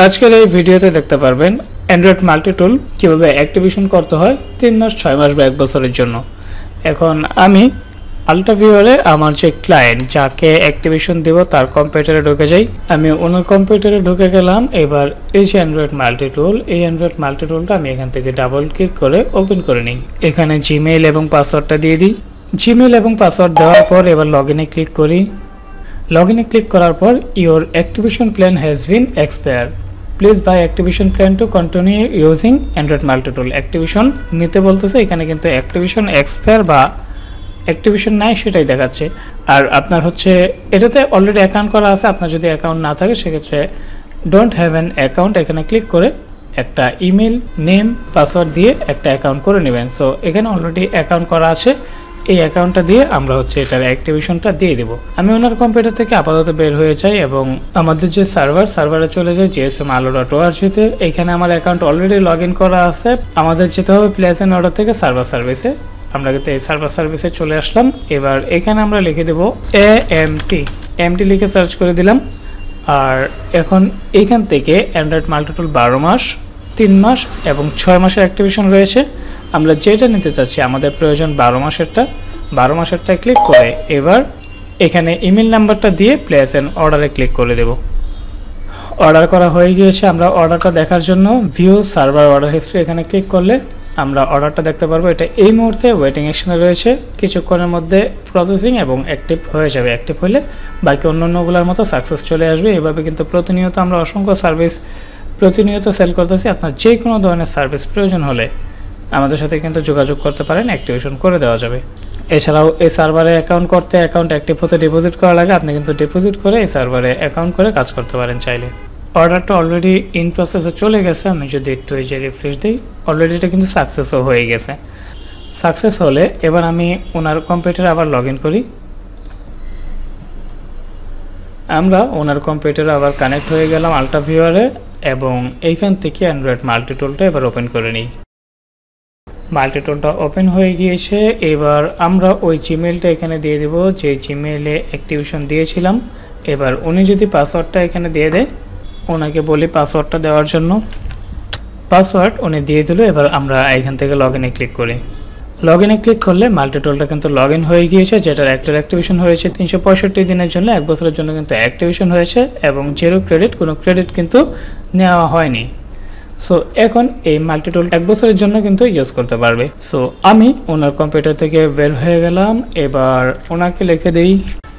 আজকের এই ভিডিওতে দেখতে পারবেন অ্যান্ড্রয়েড মাল্টি টুল কীভাবে অ্যাক্টিভেশন করতে হয় 3 মাস 6 মাস বা 1 বছরের জন্য। এখন আমি আলট্রাভিউয়ারে আমার যে ক্লায়েন্ট যাকে অ্যাক্টিভেশন দেব তার কম্পিউটারে ঢুকে যাই। আমি ওনার কম্পিউটারে ঢুকে গেলাম। এবার এই যে অ্যান্ড্রয়েড মাল্টি টুল, এই অ্যান্ড্রয়েড মাল্টি টুলটা আমি এখান থেকে ডাবল ক্লিক করে ওপেন করে নিই। এখানে জিমেইল এবং পাসওয়ার্ডটা দিয়ে দিই। জিমেইল এবং পাসওয়ার্ড দেওয়ার পর এবার লগইনে ক্লিক করি। লগইনে ক্লিক করার পর your activation plan has been expire, please buy activation plan to continue using android multi tool. Activation নিতে বলতেছে, এখানে কিন্তু অ্যাক্টিভেশন এক্সপায়ার বা অ্যাক্টিভেশন নাই সেটাই দেখাচ্ছে। আর আপনার হচ্ছে এটাতে অলরেডি অ্যাকাউন্ট করা আছে। আপনার যদি অ্যাকাউন্ট না থাকে সেক্ষেত্রে ডোন্ট হ্যাভ অ্যান অ্যাকাউন্ট এখানে ক্লিক করে একটা ইমেল, নেম, পাসওয়ার্ড দিয়ে একটা অ্যাকাউন্ট করে নেবেন। সো এখানে অলরেডি অ্যাকাউন্ট করা আছে, এই অ্যাকাউন্টটা দিয়ে আমরা হচ্ছে এটার অ্যাক্টিভেশনটা দিয়ে দেবো। আমি ওনার কম্পিউটার থেকে আপাতত বের হয়ে যাই এবং আমাদের যে সার্ভারে চলে যাই gsmalo.org-তে। এখানে আমার অ্যাকাউন্ট অলরেডি লগ ইন করা আছে। আমাদের যেতে হবে প্লেস এন্ড অর্ডার থেকে সার্ভার সার্ভিসে। আমরা কিন্তু এই সার্ভার সার্ভিসে চলে আসলাম। এবার এখানে আমরা লিখে দেবো এমটি লিখে সার্চ করে দিলাম। আর এখন এইখান থেকে অ্যান্ড্রয়েড মাল্টি টুল 12 মাস, 3 মাস এবং 6 মাসের অ্যাক্টিভেশন রয়েছে। আমরা যেটা নিতে চাচ্ছি, আমাদের প্রয়োজন 12 মাসেরটা ক্লিক করে এবার এখানে ইমেল নাম্বারটা দিয়ে প্লেস এন্ড অর্ডারে ক্লিক করে দেব। অর্ডার করা হয়ে গিয়েছে। আমরা অর্ডারটা দেখার জন্য ভিউ সার্ভার অর্ডার হিস্ট্রি এখানে ক্লিক করলে আমরা অর্ডারটা দেখতে পারবো। এটা এই মুহূর্তে ওয়েটিং অ্যাকশনে রয়েছে, কিছুক্ষণের মধ্যে প্রসেসিং এবং অ্যাক্টিভ হয়ে যাবে। অ্যাক্টিভ হলে বাকি অন্যান্যগুলোর মতো সাকসেস চলে আসবে। এভাবে কিন্তু প্রতিনিয়ত আমরা অসংখ্য সার্ভিস প্রতিনিয়ত সেল করতেছি। আপনার যে কোনো ধরনের সার্ভিস প্রয়োজন হলে আমাদের সাথে কিন্তু যোগাযোগ করতে পারেন, অ্যাক্টিভেশন করে দেওয়া যাবে। এছাড়াও এই সার্ভারে অ্যাকাউন্ট করতে, অ্যাকাউন্ট অ্যাক্টিভ হতে ডিপোজিট করা লাগে। আপনি কিন্তু ডিপোজিট করে এই সার্ভারে অ্যাকাউন্ট করে কাজ করতে পারেন চাইলে। অর্ডারটা অলরেডি ইন প্রসেসে চলে গেছে। আমি যদি একটু এই যে রিফ্রেশ দিই, অলরেডি এটা কিন্তু সাকসেসও হয়ে গেছে। সাকসেস হলে এবার আমি ওনার কম্পিউটারে আবার লগ ইন করি। আমরা ওনার কম্পিউটারে আবার কানেক্ট হয়ে গেলাম আলট্রাভিউয়ারে এবং এইখান থেকে অ্যান্ড্রয়েড মাল্টি টুলটা এবার ওপেন করে নিই। মাল্টি টুলটা ওপেন হয়ে গিয়েছে। এবার আমরা ওই জিমেইলটা এখানে দিয়ে দেব যে জিমেইলে অ্যাক্টিভেশন দিয়েছিলাম। এবার উনি যদি পাসওয়ার্ডটা এখানে দিয়ে দেয়, ওনাকে বলি পাসওয়ার্ডটা দেওয়ার জন্য। পাসওয়ার্ড উনি দিয়ে দিল। এবার আমরা এখান থেকে লগ ইনে ক্লিক করি। লগ ইনে ক্লিক করলে মাল্টি টুলটা কিন্তু লগ ইন হয়ে গিয়েছে, যেটার একটার অ্যাক্টিভেশন হয়েছে 365 দিনের জন্য, 1 বছরের জন্য কিন্তু অ্যাক্টিভেশন হয়েছে এবং জিরো ক্রেডিট, কোনো ক্রেডিট কিন্তু নেওয়া হয়নি। সো এখন এই মাল্টি টুল 1 বছরের জন্য কিন্তু ইউজ করতে পারবে। সো আমি ওনার কম্পিউটার থেকে বের হয়ে গেলাম। এবার ওনাকে লিখে দিই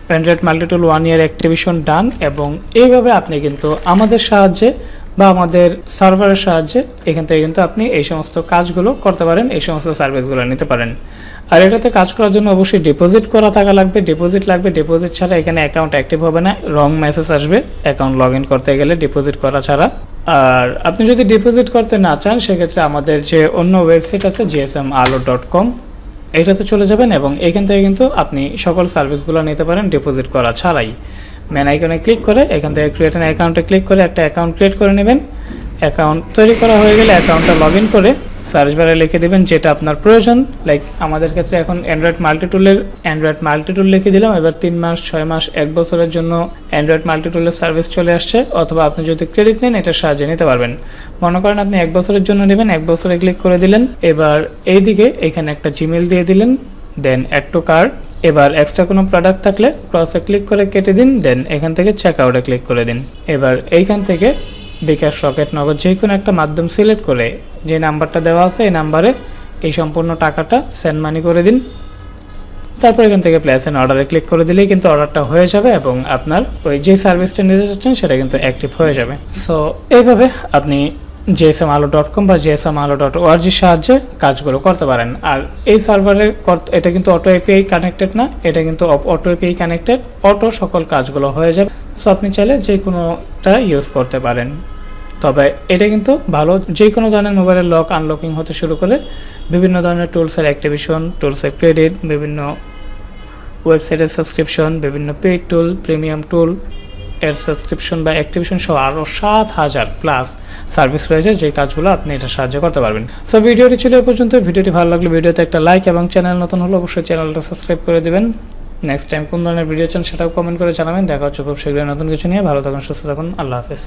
অ্যান্ড্রয়েড মাল্টি টুল 1 ইয়ার অ্যাক্টিভেশন ডান। এবং এইভাবে আপনি কিন্তু আমাদের সাহায্যে বা আমাদের সার্ভারের সাহায্যে এখান থেকে কিন্তু আপনি এই সমস্ত কাজগুলো করতে পারেন, এই সমস্ত সার্ভিসগুলো নিতে পারেন। আর এটাতে কাজ করার জন্য অবশ্যই ডিপোজিট করা থাকা লাগবে, ডিপোজিট লাগবে। ডিপোজিট ছাড়া এখানে অ্যাকাউন্ট অ্যাক্টিভ হবে না, রং মেসেজ আসবে অ্যাকাউন্ট লগ ইন করতে গেলে ডিপোজিট করা ছাড়া। আর আপনি যদি ডিপোজিট করতে না চান সেক্ষেত্রে আমাদের যে অন্য ওয়েবসাইট আছে gsmalo.com, এইটাতে চলে যাবেন এবং এখান থেকে কিন্তু আপনি সকল সার্ভিসগুলো নিতে পারেন ডিপোজিট করা ছাড়াই। মেন আইকনে ক্লিক করে এখান থেকে ক্রিয়েট অ্যান অ্যাকাউন্টে ক্লিক করে একটা অ্যাকাউন্ট ক্রিয়েট করে নেবেন। অ্যাকাউন্ট তৈরি করা হয়ে গেলে অ্যাকাউন্টটা লগ ইন করে সার্চ বারে লিখে দেবেন যেটা আপনার প্রয়োজন। লাইক আমাদের ক্ষেত্রে এখন অ্যান্ড্রয়েড মাল্টি টুল লিখে দিলাম। এবার 3 মাস, 6 মাস, 1 বছরের জন্য অ্যান্ড্রয়েড মাল্টি টুলের সার্ভিস চলে আসছে। অথবা আপনি যদি ক্রেডিট নেন এটার সাহায্যে নিতে পারবেন। মনে করেন আপনি 1 বছরের জন্য নেবেন, 1 বছরে ক্লিক করে দিলেন। এবার এইদিকে এখানে একটা জিমেইল দিয়ে দিলেন, দেন অ্যাড টু কার্ট। এবার এক্সট্রা কোনো প্রোডাক্ট থাকলে ক্রসে ক্লিক করে কেটে দিন, দেন এখান থেকে চেক আউটে ক্লিক করে দিন। এবার এইখান থেকে বিকাশ, রকেট, নগদ যে কোনো একটা মাধ্যম সিলেক্ট করে যে নাম্বারটা দেওয়া আছে এই নাম্বারে এই সম্পূর্ণ টাকাটা সেন্ড মানি করে দিন। তারপর এখান থেকে প্লেস এন্ড অর্ডারে ক্লিক করে দিলেই কিন্তু অর্ডারটা হয়ে যাবে এবং আপনার ওই যে সার্ভিসটা নিতে চাচ্ছেন সেটা কিন্তু অ্যাক্টিভ হয়ে যাবে। সো এইভাবে আপনি gsmalo.com বা gsmalo.org সাহায্যে কাজগুলো করতে পারেন। আর এই সার্ভারে এটা কিন্তু অটো এপিআই কানেক্টেড না, এটা কিন্তু অটো এপিআই কানেক্টেড, অটো সকল কাজগুলো হয়ে যাবে। সো আপনি চাইলে যে কোনোটা ইউজ করতে পারেন। তবে এটা কিন্তু ভালো, যে কোনো ধরনের মোবাইলের লক আনলকিং হতে শুরু করে বিভিন্ন ধরনের টুলসের অ্যাক্টিভেশন, টুলসের ক্রেডিট, বিভিন্ন ওয়েবসাইটের সাবস্ক্রিপশন, বিভিন্ন পেইড টুল, প্রিমিয়াম টুল এর সাবস্ক্রিপশন বা অ্যাক্টিভেশন সহ আরও 7000+ সার্ভিস রয়েছে যে কাজগুলো আপনি এটা সাহায্য করতে পারবেন। সো ভিডিওটি ছিল এ পর্যন্ত। ভিডিওটি ভালো লাগলে ভিডিওতে একটা লাইক এবং চ্যানেল নতুন হলে অবশ্যই চ্যানেলটা সাবস্ক্রাইব করে দেবেন। নেক্সট টাইম কোন ধরনের ভিডিও চান সেটাও কমেন্ট করে জানাবেন। দেখা হচ্ছে খুব শীঘ্রই নতুন কিছু নিয়ে। ভালো থাকুন, সুস্থ থাকুন, আল্লাহ হাফেজ।